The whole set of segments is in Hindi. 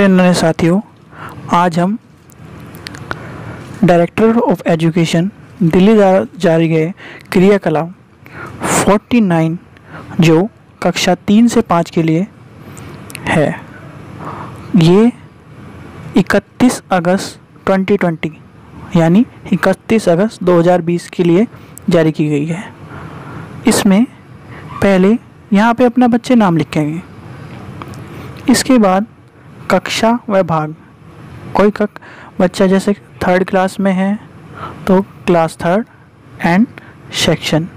नए साथियों, आज हम डायरेक्टर ऑफ एजुकेशन दिल्ली द्वारा जारी गए क्रियाकलाप 49 जो कक्षा 3 से 5 के लिए है, ये 31 अगस्त 2020 यानी 31 अगस्त 2020 के लिए जारी की गई है। इसमें पहले यहाँ पे अपना बच्चे नाम लिखेंगे, इसके बाद कक्षा व भाग। कोई बच्चा जैसे 3rd क्लास में है तो क्लास 3rd एंड सेक्शन,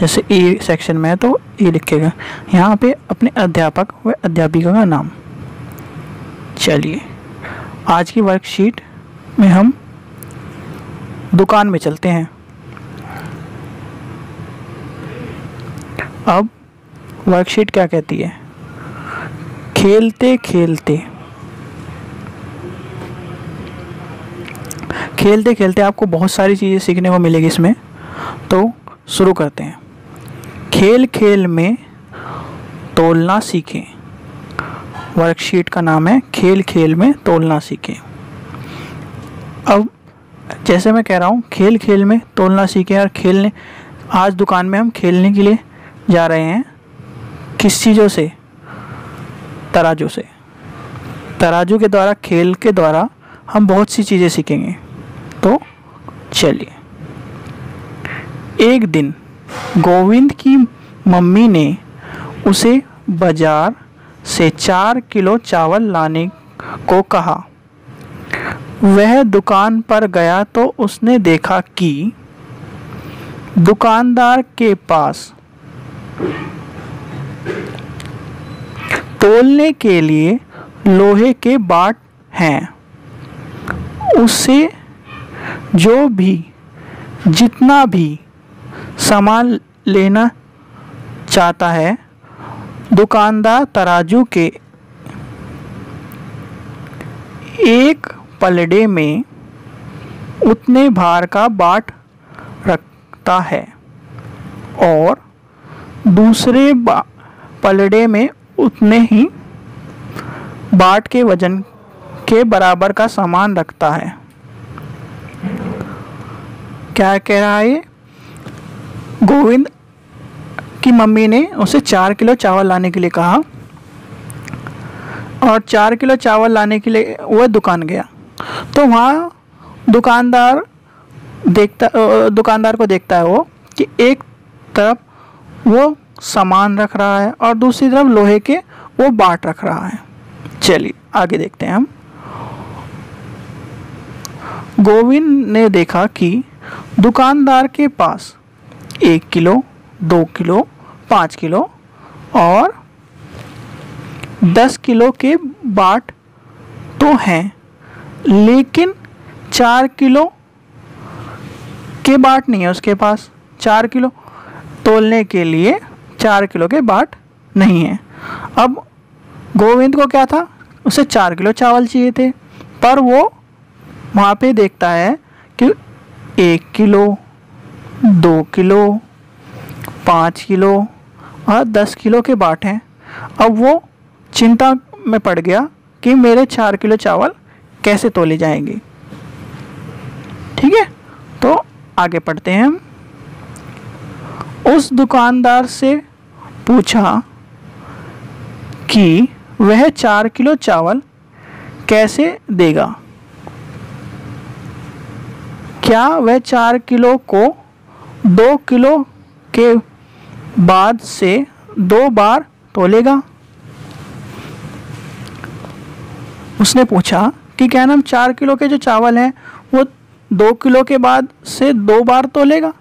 जैसे ए सेक्शन में है तो ए लिखेगा। यहाँ पे अपने अध्यापक व अध्यापिका का नाम। चलिए आज की वर्कशीट में हम दुकान में चलते हैं। अब वर्कशीट क्या कहती है? खेलते खेलते आपको बहुत सारी चीज़ें सीखने को मिलेगी इसमें, तो शुरू करते हैं। खेल खेल में तोलना सीखें। वर्कशीट का नाम है खेल खेल में तोलना सीखें। अब जैसे मैं कह रहा हूँ खेल खेल में तोलना सीखें, और खेलने आज दुकान में हम खेलने के लिए जा रहे हैं। किस चीज़ों से? तराजू से। तराजू के द्वारा, खेल के द्वारा हम बहुत सी चीज़ें सीखेंगे। तो चलिए, एक दिन गोविंद की मम्मी ने उसे बाजार से 4 किलो चावल लाने को कहा। वह दुकान पर गया तो उसने देखा कि दुकानदार के पास तोलने के लिए लोहे के बाट हैं। उससे जो भी जितना भी सामान लेना चाहता है, दुकानदार तराजू के एक पलड़े में उतने भार का बाट रखता है और दूसरे पलड़े में उतने ही बाट के वजन के बराबर का सामान रखता है। क्या कह रहा है ये? गोविंद की मम्मी ने उसे 4 किलो चावल लाने के लिए कहा, और 4 किलो चावल लाने के लिए वह दुकान गया। तो वहाँ दुकानदार को देखता है वो कि एक तरफ वो सामान रख रहा है और दूसरी तरफ लोहे के वो बाट रख रहा है। चलिए आगे देखते हैं हम। गोविंद ने देखा कि दुकानदार के पास 1 किलो, 2 किलो, 5 किलो और 10 किलो के बाट तो हैं, लेकिन 4 किलो के बाट नहीं है उसके पास। 4 किलो तोलने के लिए 4 किलो के बाट नहीं है। अब गोविंद को क्या था? उसे 4 किलो चावल चाहिए थे, पर वो वहाँ पे देखता है कि 1 किलो, 2 किलो, 5 किलो और 10 किलो के बाट हैं। अब वो चिंता में पड़ गया कि मेरे 4 किलो चावल कैसे तोले जाएंगे। ठीक है, तो आगे पढ़ते हैं हम। उस दुकानदार से पूछा कि वह 4 किलो चावल कैसे देगा। क्या वह 4 किलो को 2 किलो के बाद से 2 बार तोलेगा? उसने पूछा कि क्या नाम 4 किलो के जो चावल हैं वो 2 किलो के बाद से 2 बार तोलेगा।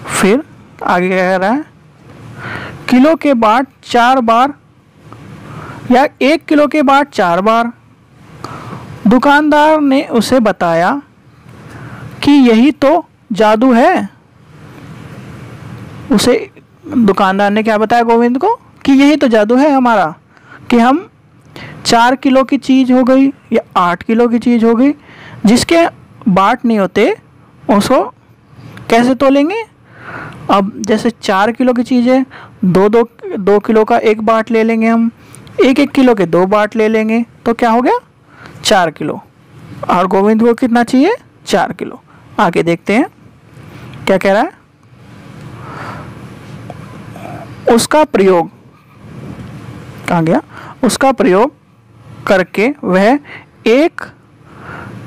फिर आगे क्या कह रहा है? किलो के बाट 4 बार या 1 किलो के बाट 4 बार। दुकानदार ने उसे बताया कि यही तो जादू है। उसे दुकानदार ने क्या बताया गोविंद को? कि यही तो जादू है हमारा, कि हम 4 किलो की चीज़ हो गई या 8 किलो की चीज़ हो गई, जिसके बाट नहीं होते उसको कैसे तोलेंगे। अब जैसे 4 किलो की चीज़ है, 2 किलो का एक बाट ले लेंगे हम, 1-1 किलो के 2 बाट ले लेंगे तो क्या हो गया 4 किलो, और गोविंद को कितना चाहिए 4 किलो। आगे देखते हैं क्या कह रहा है। उसका प्रयोग, कहाँ गया, उसका प्रयोग करके वह एक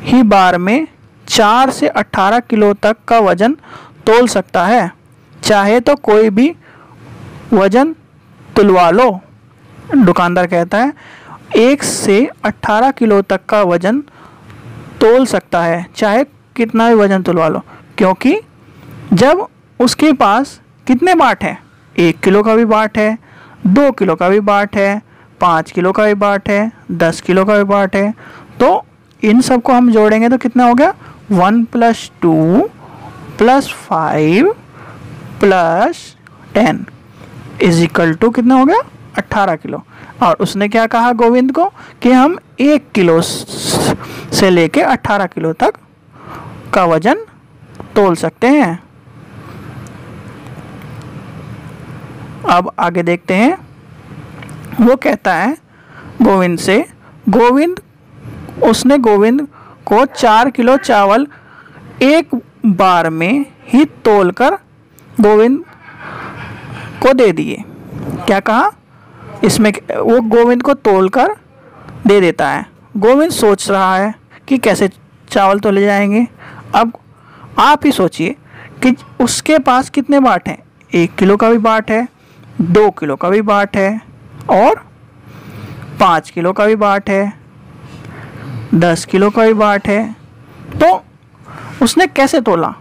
ही बार में 4 से 18 किलो तक का वजन तोल सकता है, चाहे तो कोई भी वजन तुलवा लो। दुकानदार कहता है 1 से 18 किलो तक का वजन तोल सकता है, चाहे कितना भी वजन तुलवा लो, क्योंकि जब उसके पास कितने बाट हैं, 1 किलो का भी बाट है, 2 किलो का भी बाट है, 5 किलो का भी बाट है, 10 किलो का भी बाट है, तो इन सब को हम जोड़ेंगे तो कितना हो गया 1 + 2 + 5 + 10 = कितना हो गया 18 किलो। और उसने क्या कहा गोविंद को कि हम 1 किलो से लेके 18 किलो तक का वजन तोल सकते हैं। अब आगे देखते हैं। वो कहता है गोविंद से, उसने गोविंद को 4 किलो चावल एक बार में ही तोलकर गोविंद को दे दिए। क्या कहा इसमें, वो गोविंद को तोलकर दे देता है। गोविंद सोच रहा है कि कैसे चावल तोले जाएंगे। अब आप ही सोचिए कि उसके पास कितने बाट हैं, 1 किलो का भी बाट है, 2 किलो का भी बाट है और 5 किलो का भी बाट है, 10 किलो का भी बाट है। तो उसने कैसे तोला?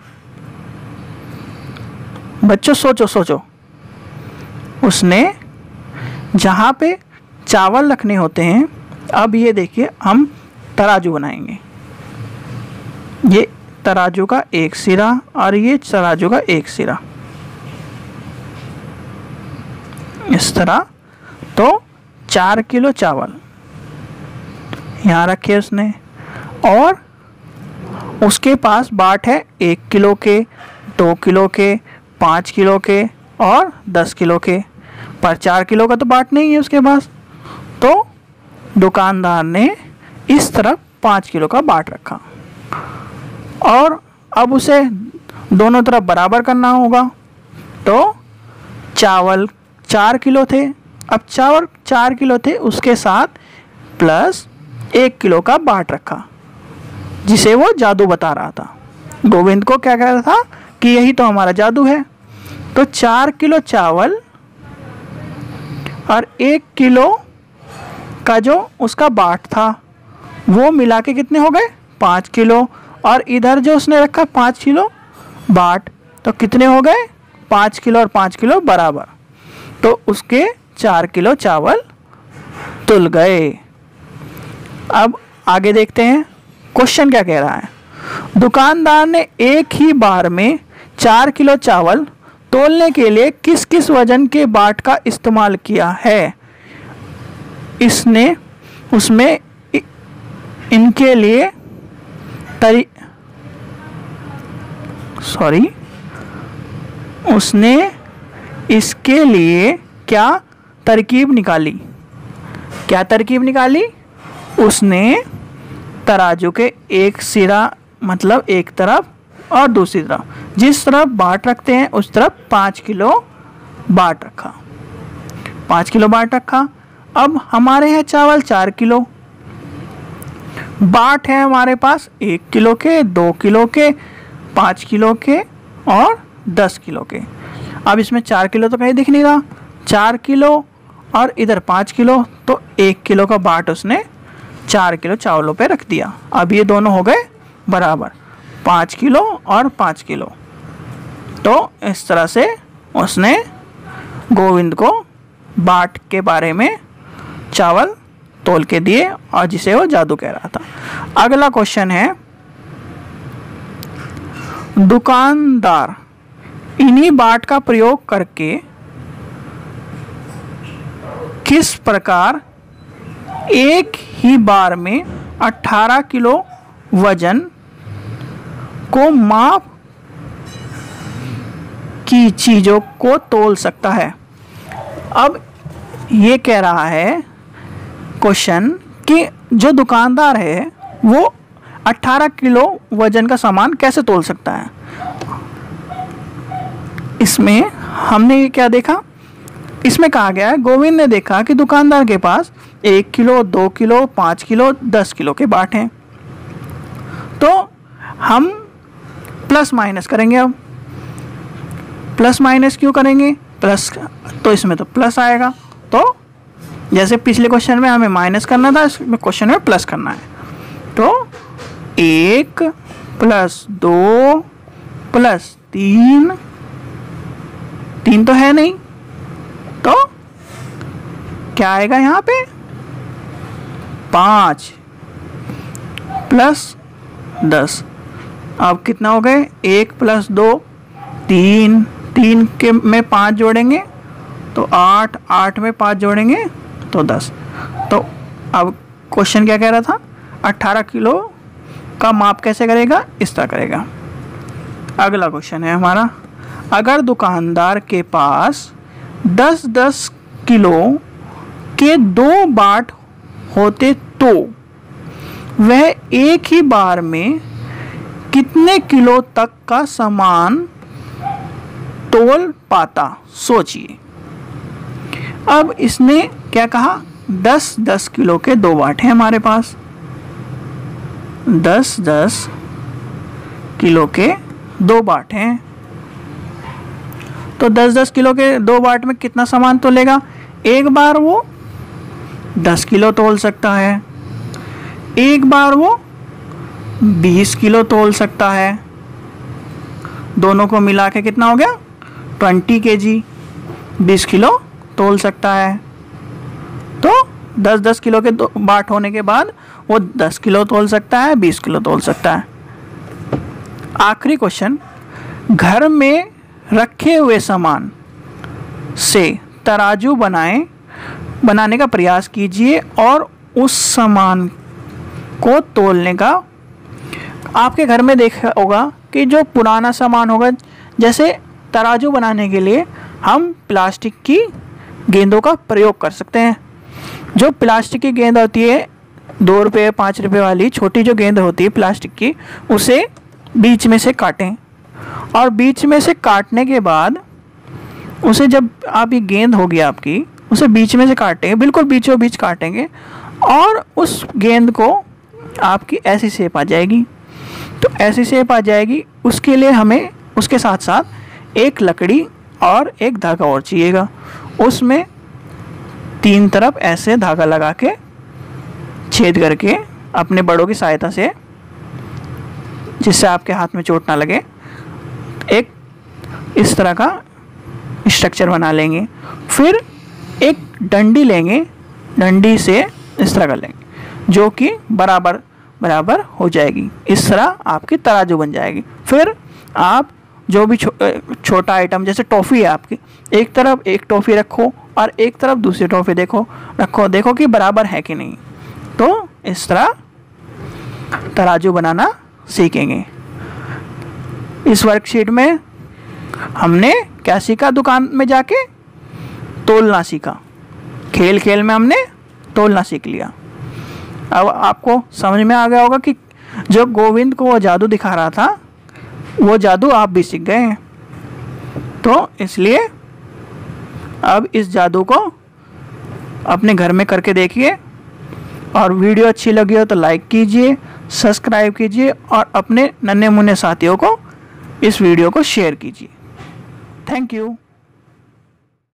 बच्चों सोचो, उसने जहाँ पे चावल रखने होते हैं, अब ये देखिए हम तराजू बनाएंगे। ये तराजू का एक सिरा और ये तराजू का एक सिरा, इस तरह। तो 4 किलो चावल यहाँ रखे उसने, और उसके पास बाट है 1 किलो के, 2 किलो के, 5 किलो के और 10 किलो के, पर 4 किलो का तो बाट नहीं है उसके पास। तो दुकानदार ने इस तरफ 5 किलो का बाट रखा और अब उसे दोनों तरफ बराबर करना होगा। तो चावल 4 किलो थे, अब चावल 4 किलो थे, उसके साथ प्लस 1 किलो का बाट रखा जिसे वो जादू बता रहा था। गोविंद को क्या कह रहा था कि यही तो हमारा जादू है। तो 4 किलो चावल और 1 किलो का जो उसका बाट था वो मिला के कितने हो गए 5 किलो, और इधर जो उसने रखा 5 किलो बाट, तो कितने हो गए 5 किलो और 5 किलो बराबर। तो उसके 4 किलो चावल तुल गए। अब आगे देखते हैं क्वेश्चन क्या कह रहा है। दुकानदार ने एक ही बार में 4 किलो चावल तोलने के लिए किस किस वजन के बाट का इस्तेमाल किया है? उसमें इनके लिए उसने इसके लिए क्या तरकीब निकाली? क्या तरकीब निकाली? उसने तराजू के एक सिरा मतलब एक तरफ और दूसरी तरफ, जिस तरफ बाट रखते हैं उस तरफ 5 किलो बाट रखा, 5 किलो बाट रखा। अब हमारे हैं चावल 4 किलो, बाट है हमारे पास 1 किलो के, 2 किलो के, 5 किलो के और 10 किलो के। अब इसमें 4 किलो तो कहीं दिख नहीं रहा, 4 किलो और इधर 5 किलो, तो 1 किलो का बाट उसने 4 किलो चावलों पे रख दिया। अब ये दोनों हो गए बराबर, 5 किलो और 5 किलो। तो इस तरह से उसने गोविंद को बाट के बारे में चावल तोल के दिए और जिसे वो जादू कह रहा था। अगला क्वेश्चन है, दुकानदार इन्हीं बाट का प्रयोग करके किस प्रकार एक ही बार में 18 किलो वजन को माप की चीज़ों को तोल सकता है? अब ये कह रहा है क्वेश्चन कि जो दुकानदार है वो 18 किलो वजन का सामान कैसे तोल सकता है। इसमें हमने क्या देखा, इसमें कहा गया है गोविंद ने देखा कि दुकानदार के पास 1 किलो, 2 किलो, 5 किलो, 10 किलो के बाट हैं। तो हम प्लस माइनस करेंगे। अब प्लस माइनस क्यों करेंगे, प्लस तो इसमें तो प्लस आएगा। तो जैसे पिछले क्वेश्चन में हमें माइनस करना था, इसमें क्वेश्चन में प्लस करना है। तो 1 + 2 + 3, 3 तो है नहीं, तो क्या आएगा यहाँ पे 5 + 10। अब कितना हो गए, 1 + 2 3, 3 के में 5 जोड़ेंगे तो 8, 8 में 5 जोड़ेंगे तो 10। तो अब क्वेश्चन क्या कह रहा था, 18 किलो का माप कैसे करेगा, इस तरह करेगा। अगला क्वेश्चन है हमारा, अगर दुकानदार के पास 10-10 किलो के 2 बाट होते तो वह एक ही बार में कितने किलो तक का सामान तोल पाता, सोचिए। अब इसने क्या कहा, 10-10 किलो के 2 बाट हैं हमारे पास, 10-10 किलो के 2 बाट हैं। तो 10-10 किलो के 2 बाट में कितना सामान तोलेगा, एक बार वो 10 किलो तोल सकता है, एक बार वो 20 किलो तोल सकता है। दोनों को मिला के कितना हो गया 20 kg, 20 किलो तोल सकता है। तो 10-10 किलो के 2 बाट होने के बाद वो 10 किलो तोल सकता है, 20 किलो तोल सकता है। आखिरी क्वेश्चन, घर में रखे हुए सामान से तराजू बनाने का प्रयास कीजिए और उस सामान को तोलने का। आपके घर में देखा होगा कि जो पुराना सामान होगा, जैसे तराजू बनाने के लिए हम प्लास्टिक की गेंदों का प्रयोग कर सकते हैं। जो प्लास्टिक की गेंद होती है 2 रुपये 5 रुपये वाली छोटी जो गेंद होती है प्लास्टिक की, उसे बीच में से काटें और बीच में से काटने के बाद उसे जब आप ये गेंद होगी आपकी, उसे बीच में से काटेंगे, बिल्कुल बीचों बीच काटेंगे और उस गेंद को आपकी ऐसी शेप आ जाएगी। तो ऐसी शेप आ जाएगी, उसके लिए हमें उसके साथ साथ एक लकड़ी और एक धागा और चाहिएगा। उसमें 3 तरफ ऐसे धागा लगा के छेद करके अपने बड़ों की सहायता से, जिससे आपके हाथ में चोट ना लगे, एक इस तरह का स्ट्रक्चर बना लेंगे। फिर एक डंडी लेंगे, डंडी से इस तरह कर लेंगे जो कि बराबर बराबर हो जाएगी। इस तरह आपकी तराजू बन जाएगी। फिर आप जो भी छोटा आइटम, जैसे टॉफ़ी है आपकी, एक तरफ एक टॉफ़ी रखो और एक तरफ दूसरी टॉफ़ी देखो कि बराबर है कि नहीं। तो इस तरह तराजू बनाना सीखेंगे। इस वर्कशीट में हमने क्या सीखा, दुकान में जाके तोलना सीखा। खेल खेल में हमने तोलना सीख लिया। अब आपको समझ में आ गया होगा कि जो गोविंद को वो जादू दिखा रहा था, वो जादू आप भी सीख गए हैं। तो इसलिए अब इस जादू को अपने घर में करके देखिए और वीडियो अच्छी लगी हो तो लाइक कीजिए, सब्सक्राइब कीजिए और अपने नन्हे मुन्ने साथियों को इस वीडियो को शेयर कीजिए। Thank you.